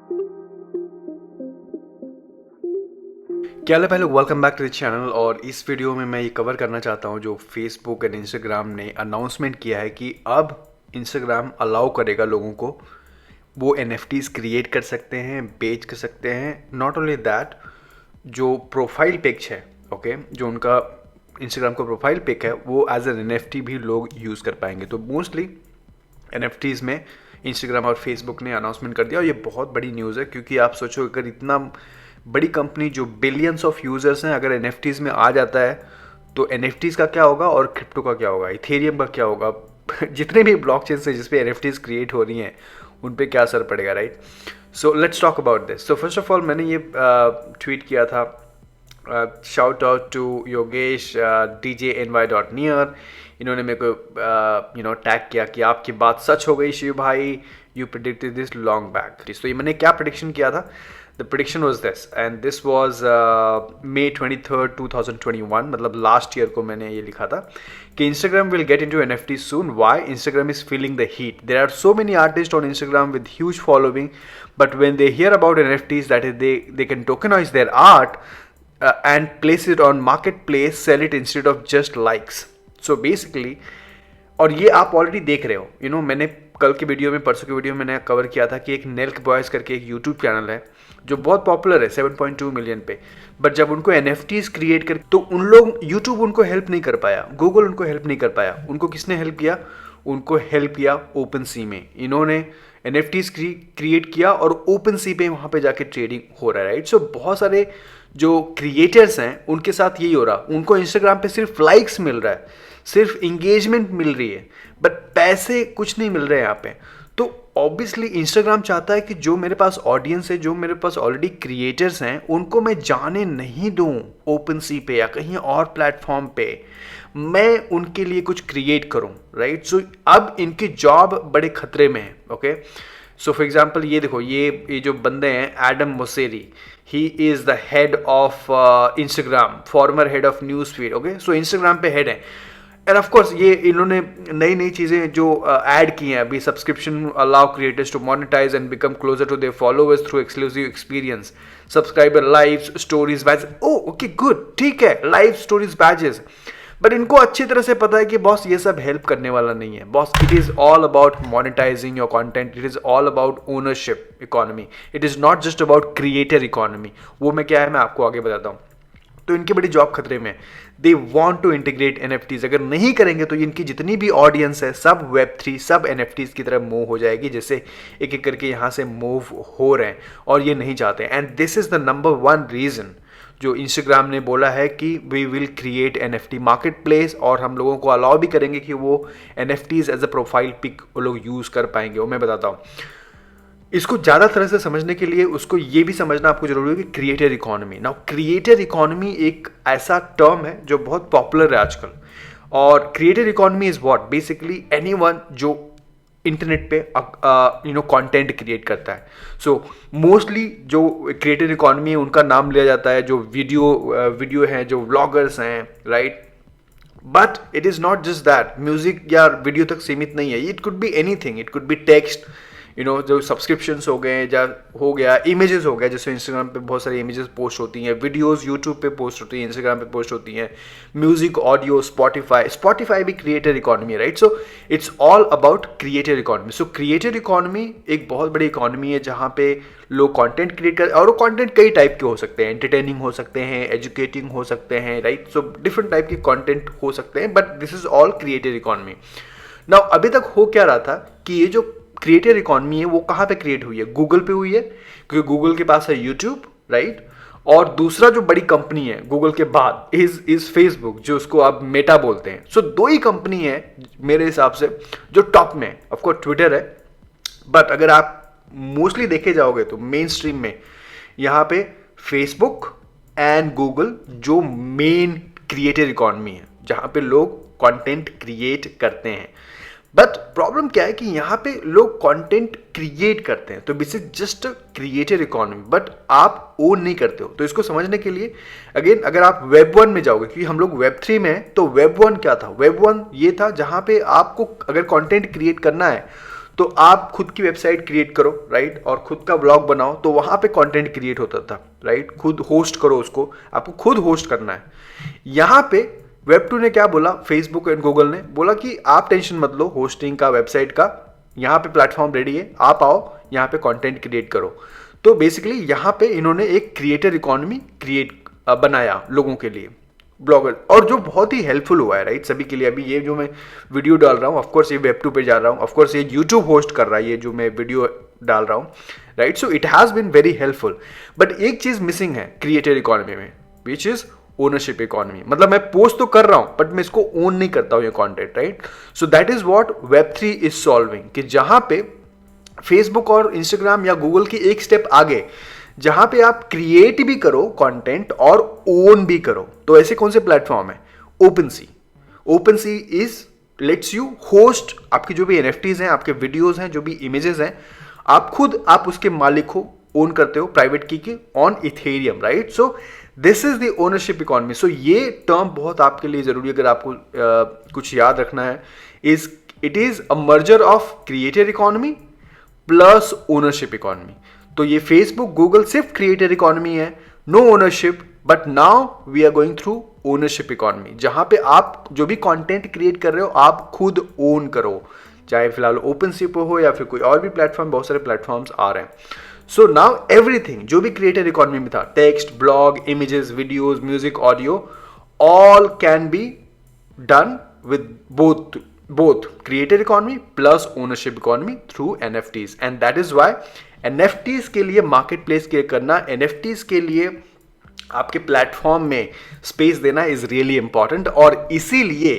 क्या हाल है भाई लोग, welcome back to the channel. और इस वीडियो में मैं ये कवर करना चाहता हूँ जो फेसबुक एंड इंस्टाग्राम ने अनाउंसमेंट किया है कि अब इंस्टाग्राम अलाउ करेगा लोगों को, वो NFTs क्रिएट कर सकते हैं, बेच कर सकते हैं। नॉट ओनली दैट, जो प्रोफाइल पिक्स है, ओके, जो उनका इंस्टाग्राम का प्रोफाइल पिक है वो एज एन NFT भी लोग यूज़ कर पाएंगे। तो मोस्टली NFTs में इंस्टाग्राम और फेसबुक ने अनाउंसमेंट कर दिया और ये बहुत बड़ी न्यूज़ है, क्योंकि आप सोचो अगर इतना बड़ी कंपनी जो बिलियंस ऑफ यूज़र्स हैं अगर NFTs में आ जाता है तो NFTs का क्या होगा और क्रिप्टो का क्या होगा, इथेरियम का क्या होगा जितने भी ब्लॉकचेन से जिस पे NFTs क्रिएट हो रही हैं उन पे क्या असर पड़ेगा, right. So let's talk about this. So first of all मैंने ये ट्वीट किया था, shout out to Yogesh DJNY.near। इन्होंने मेरे को टैग किया कि आपकी बात सच हो गई शिव भाई, you predicted this long back. तो ये मैंने क्या प्रिडिक्शन किया था? The prediction was this and this was May 23rd 2021, मतलब लास्ट ईयर को मैंने ये लिखा था कि Instagram will get into NFT soon. Why? Instagram is feeling the heat. There are so many artist on Instagram with huge following, but when they hear about NFTs, that is they can tokenize their art and place it on marketplace, sell it instead of just likes. So basically, और ये आप already देख रहे हो, मैंने कल की video में, परसों की वीडियो में मैंने कवर किया था कि एक नेल्क बॉयज करके एक यूट्यूब चैनल है जो बहुत पॉपुलर है 7.2 मिलियन पे, बट जब उनको NFTs क्रिएट कर तो उन लोग यूट्यूब उनको हेल्प नहीं कर पाया, गूगल उनको हेल्प नहीं कर पाया। उनको किसने हेल्प किया? उनको हेल्प किया OpenSea में। इन्होंने NFTs क्रिएट किया और OpenSea पे वहाँ पे जाके ट्रेडिंग हो रहा है, राइट। सो बहुत सारे जो क्रिएटर्स हैं उनके साथ यही हो रहा, उनको इंस्टाग्राम पे सिर्फ लाइक्स मिल रहा है, सिर्फ इंगेजमेंट मिल रही है, बट पैसे कुछ नहीं मिल रहे हैं यहाँ पे। तो ऑब्वियसली इंस्टाग्राम चाहता है कि जो मेरे पास ऑडियंस है, जो मेरे पास ऑलरेडी क्रिएटर्स हैं, उनको मैं जाने नहीं दूं OpenSea पे या कहीं और प्लेटफॉर्म पे, मैं उनके लिए कुछ क्रिएट करूं, राइट। सो अब इनकी जॉब बड़े खतरे में है, ओके। सो फॉर एग्जाम्पल ये देखो, ये जो बंदे हैं Adam Mosseri, he is the head of Instagram, farmer head of news feed, okay. So Instagram पे हेड है एंड ऑफ कोर्स ये इन्होंने नई नई चीज़ें जो ऐड की हैं अभी, subscription allow creators to monetize and become closer to their followers through exclusive experience, subscriber live stories badges. Okay good, ठीक है, लाइव स्टोरीज बैजेस, बट इनको अच्छी तरह से पता है कि बॉस ये सब हेल्प करने वाला नहीं है। Boss, it is all about monetising your content, it is all about ownership economy, it is not just about creator economy. वो मैं क्या है मैं आपको आगे बताता हूँ। तो इनकी बड़ी जॉब खतरे में। They want to integrate NFTs, अगर नहीं करेंगे तो इनकी जितनी भी ऑडियंस है सब Web3, सब NFTs की तरफ मूव हो जाएगी, जैसे एक एक करके यहाँ से मूव हो रहे हैं, और ये नहीं चाहते। And this is the number 1 reason जो इंस्टाग्राम ने बोला है कि we will create NFT market place, और हम लोगों को अलाउ भी करेंगे कि वो NFTs as a profile pic वो लोग यूज़ कर पाएंगे। वो मैं बताता हूँ। इसको ज़्यादा तरह से समझने के लिए उसको ये भी समझना आपको जरूरी है कि creator economy, now creator economy एक ऐसा टर्म है जो बहुत पॉपुलर है आजकल। और creator economy is what, basically anyone जो इंटरनेट पे कंटेंट क्रिएट करता है। सो मोस्टली जो क्रिएटर इकोनॉमी है उनका नाम लिया जाता है जो वीडियो हैं, जो व्लॉगर्स हैं, right. But it is not just that, music या वीडियो तक सीमित नहीं है। It could be anything, it could be text, जो सब्सक्रिप्शंस हो गए, या हो गया इमेजेस हो गया, जैसे इंस्टाग्राम पे बहुत सारी इमेजेस पोस्ट होती हैं, वीडियोस यूट्यूब पे पोस्ट होती हैं, इंस्टाग्राम पे पोस्ट होती हैं, म्यूजिक, ऑडियो, स्पॉटिफाई भी क्रिएटर इकोनॉमी है, right. So it's all about creator economy. So creator economy एक बहुत बड़ी इकोनॉमी है जहाँ पे लोग कंटेंट क्रिएट कर, और वो कंटेंट कई टाइप के हो सकते हैं, एंटरटेनिंग हो सकते हैं, एजुकेटिंग हो सकते हैं, राइट। सो डिफरेंट टाइप के कंटेंट हो सकते हैं, but this is all creator economy. Now अभी तक हो क्या रहा था कि ये जो क्रिएटर इकोनॉमी है वो कहाँ पे क्रिएट हुई है? गूगल पे हुई है, क्योंकि गूगल के पास है यूट्यूब, राइट। और दूसरा जो बड़ी कंपनी है गूगल के बाद इज फेसबुक, जो उसको आप मेटा बोलते हैं। सो 2 ही कंपनी है मेरे हिसाब से जो टॉप में है। ऑफकोर्स ट्विटर है, बट अगर आप मोस्टली देखे जाओगे तो मेन स्ट्रीम में यहाँ पे फेसबुक एंड गूगल जो मेन क्रिएटर इकोनॉमी है, जहाँ पे लोग कंटेंट क्रिएट करते हैं। बट प्रॉब्लम क्या है कि यहाँ पे लोग कंटेंट क्रिएट करते हैं, तो this is just creator economy, but आप ओन नहीं करते हो। तो इसको समझने के लिए अगेन अगर आप वेब 1 में जाओगे, क्योंकि हम लोग वेब 3 में हैं, तो वेब 1 क्या था? वेब 1 ये था जहाँ पे आपको अगर कंटेंट क्रिएट करना है तो आप खुद की वेबसाइट क्रिएट करो, राइट, और खुद का ब्लॉग बनाओ, तो वहाँ पे कंटेंट क्रिएट होता था, राइट, खुद होस्ट करो उसको, आपको खुद होस्ट करना है। यहाँ पे वेब2 ने क्या बोला, फेसबुक एंड गूगल ने बोला कि आप टेंशन मत लो होस्टिंग का, वेबसाइट का, यहाँ पे प्लेटफॉर्म रेडी है, आप आओ यहाँ पे कंटेंट क्रिएट करो। तो बेसिकली यहाँ पे इन्होंने एक क्रिएटर इकोनॉमी बनाया लोगों के लिए, ब्लॉगर, और जो बहुत ही हेल्पफुल हुआ है, राइट, सभी के लिए। अभी ये जो मैं वीडियो डाल रहा हूँ, ऑफकोर्स ये वेब2 पे जा रहा हूँ, ऑफकोर्स ये यूट्यूब होस्ट कर रहा है ये जो मैं वीडियो डाल रहा हूँ, right. So it has been very helpful. But एक चीज़ मिसिंग है क्रिएटर इकोनॉमी में, विच इज़ ओनरशिप इकोनॉमी। मतलब मैं पोस्ट तो कर रहा हूँ बट मैं इसको ओन नहीं करता हूँ ये content, right. So that is what Web3 is solving, कि जहाँ पे फेसबुक और इंस्टाग्राम या गूगल की एक स्टेप आगे, जहां पे आप क्रिएट भी करो कंटेंट और ओन भी करो। तो ऐसे कौन से प्लेटफॉर्म है? OpenSea is let's you host आपकी जो भी एनएफटीज हैं, आपके वीडियोस हैं, जो भी इमेजेस हैं, आप उसके मालिक हो, ओन करते हो private key on Ethereum, right. So this is the ownership economy. So ये टर्म बहुत आपके लिए जरूरी है अगर आपको कुछ याद रखना है। It is a merger of creator economy plus ownership economy. तो ये फेसबुक गूगल सिर्फ क्रिएटर इकोनॉमी है, no ownership, but now we are going through ownership economy, जहां पे आप जो भी कंटेंट क्रिएट कर रहे हो आप खुद ओन करो, चाहे फिलहाल ओपनसी पे हो या फिर कोई और भी प्लेटफॉर्म, बहुत सारे प्लेटफॉर्म्स आ रहे हैं। सो नाउ एवरीथिंग जो भी क्रिएटर इकोनॉमी में था, text, blog, images, videos, music, audio, all can be done with both creator economy plus ownership economy through NFTs, and that is why NFTs के लिए मार्केट प्लेस करना, NFTs के लिए आपके प्लेटफॉर्म में स्पेस देना इज रियली इंपॉर्टेंट। और इसीलिए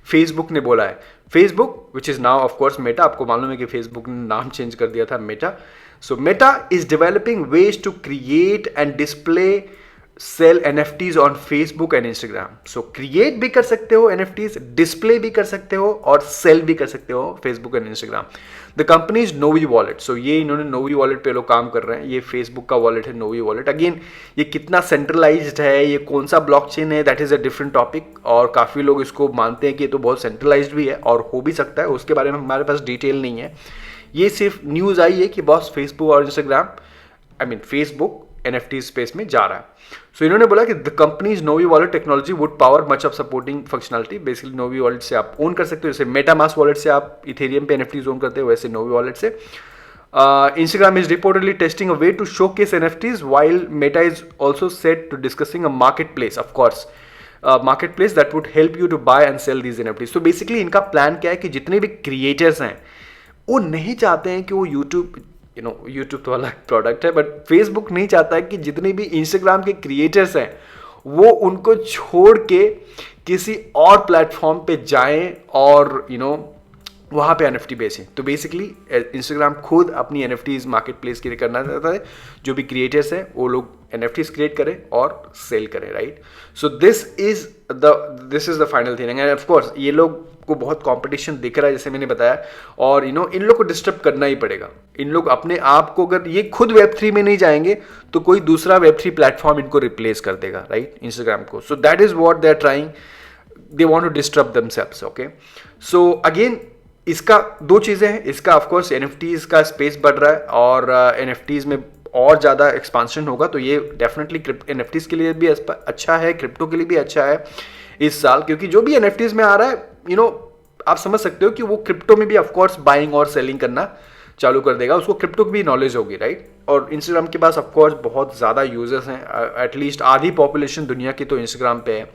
फेसबुक ने बोला है, Facebook which is now of course Meta, आपको मालूम है कि फेसबुक ने नाम चेंज कर दिया था Meta. So Meta is developing ways to create and display sell NFTs on Facebook and Instagram. So create भी कर सकते हो NFTs, डिस्प्ले भी कर सकते हो और सेल भी कर सकते हो Facebook and Instagram. The company is Novi wallet. So ये इन्होंने नोवी वॉलेट पे लोग काम कर रहे हैं, ये फेसबुक का वॉलेट है नोवी वॉलेट। अगेन ये कितना सेंट्रलाइज्ड है, ये कौन सा ब्लॉकचेन है, that is a different topic, और काफी लोग इसको मानते हैं कि ये तो बहुत सेंट्रलाइज्ड भी है और हो भी सकता है, उसके बारे में हमारे पास डिटेल नहीं है। ये सिर्फ न्यूज आई है कि बॉस फेसबुक और इंस्टाग्राम, फेसबुक NFT स्पेस में जा रहा है। सो इन्होंने बोला कि the companies Novi wallet technology would power much of supporting functionality. Basically Novi wallet से आप ओन कर सकते हो, जैसे मेटामास्क वॉलेट से आप इथेरियम पे NFTs ओन करते हो, वैसे नोवी वॉलेट से। Instagram is reportedly testing a way to showcase NFTs, while Meta is also set to discussing a marketplace, of course, marketplace that would help you to buy and sell these NFTs. So basically इनका plan क्या है कि जितने भी creators हैं वो नहीं चाहते हैं कि वो यूट्यूब तो अलग प्रोडक्ट है, बट फेसबुक नहीं चाहता है कि जितने भी इंस्टाग्राम के क्रिएटर्स हैं वो उनको छोड़ के किसी और प्लेटफॉर्म पे जाएं और वहाँ पे NFT बेचें। तो बेसिकली इंस्टाग्राम खुद अपनी NFTs मार्केट प्लेस के लिए करना चाहता है, जो भी क्रिएटर्स हैं वो लोग NFTs क्रिएट करें और सेल करें, right. So this is the final thing, end of course ये लोग को बहुत कंपटीशन दिख रहा है जैसे मैंने बताया, और इन लोग को डिस्टर्ब करना ही पड़ेगा। इन लोग अपने आप को, अगर ये खुद Web3 में नहीं जाएंगे तो कोई दूसरा Web3 प्लेटफॉर्म इनको रिप्लेस कर देगा, राइट, इंस्टाग्राम को। So that is what they are trying, they want to disturb themselves, okay. So again इसका दो चीजें हैं, इसका ऑफकोर्स NFTs का स्पेस बढ़ रहा है और NFTs में और ज़्यादा एक्सपांशन होगा, तो ये डेफिनेटली NFTs के लिए भी अच्छा है, क्रिप्टो के लिए भी अच्छा है इस साल, क्योंकि जो भी NFTs में आ रहा है आप समझ सकते हो कि वो क्रिप्टो में भी ऑफकोर्स बाइंग और सेलिंग करना चालू कर देगा, उसको क्रिप्टो की भी नॉलेज होगी, राइट। और इंस्टाग्राम के पास ऑफकोर्स बहुत ज़्यादा यूजर्स हैं, एटलीस्ट आधी पॉपुलेशन दुनिया की तो इंस्टाग्राम पे है,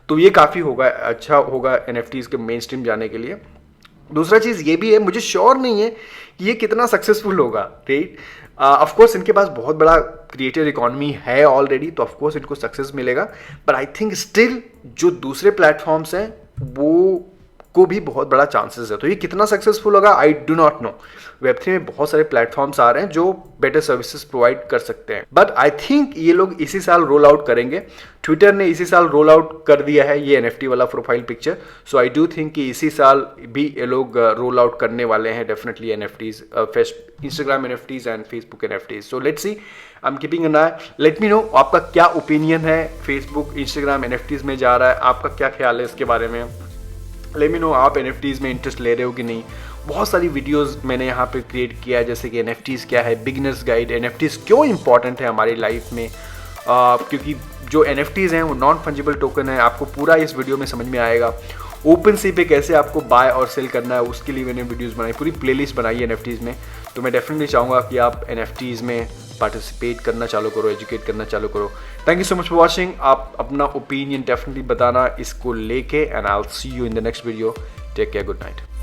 तो ये काफ़ी होगा, अच्छा होगा NFTs के मेन स्ट्रीम जाने के लिए। दूसरा चीज़ ये भी है, मुझे श्योर नहीं है कि ये कितना सक्सेसफुल होगा, राइट। ऑफकोर्स इनके पास बहुत बड़ा क्रिएटर इकोनॉमी है ऑलरेडी, तो ऑफकोर्स इनको सक्सेस मिलेगा, बट आई थिंक स्टिल जो दूसरे प्लेटफॉर्म्स हैं वो को भी बहुत बड़ा चांसेस है। तो ये कितना सक्सेसफुल होगा I do not know. Web3 में बहुत सारे प्लेटफॉर्म्स आ रहे हैं जो बेटर सर्विसेज प्रोवाइड कर सकते हैं, बट आई थिंक ये लोग इसी साल रोल आउट करेंगे। ट्विटर ने इसी साल रोल आउट कर दिया है ये NFT वाला profile picture, so I do think कि इसी साल भी ये लोग रोल आउट करने वाले हैं definitely NFTs, Instagram NFTs and Facebook NFTs। So let's see, I am keeping an I, let me know आपका क्या ओपिनियन है, फेसबुक इंस्टाग्राम NFTs में जा रहा है, आपका क्या ख्याल है इसके बारे में। लेट मी नो आप NFTs में इंटरेस्ट ले रहे हो कि नहीं, बहुत सारी वीडियोस मैंने यहाँ पे क्रिएट किया है, जैसे कि NFTs क्या है, बिगिनर्स गाइड, NFTs क्यों इंपॉर्टेंट है हमारी लाइफ में, क्योंकि जो NFTs हैं वो नॉन फंजिबल टोकन है, आपको पूरा इस वीडियो में समझ में आएगा। ओपन सी पे कैसे आपको बाय और सेल करना है उसके लिए मैंने वीडियोस बनाई, पूरी प्लेलिस्ट बनाई है NFTs में। तो मैं डेफिनेटली चाहूँगा कि आप NFTs में पार्टिसिपेट करना चालू करो, एजुकेट करना चालू करो। Thank you so much for watching. आप अपना ओपिनियन डेफिनेटली बताना इसको लेके, and I will see you in the next video. Take care, good night.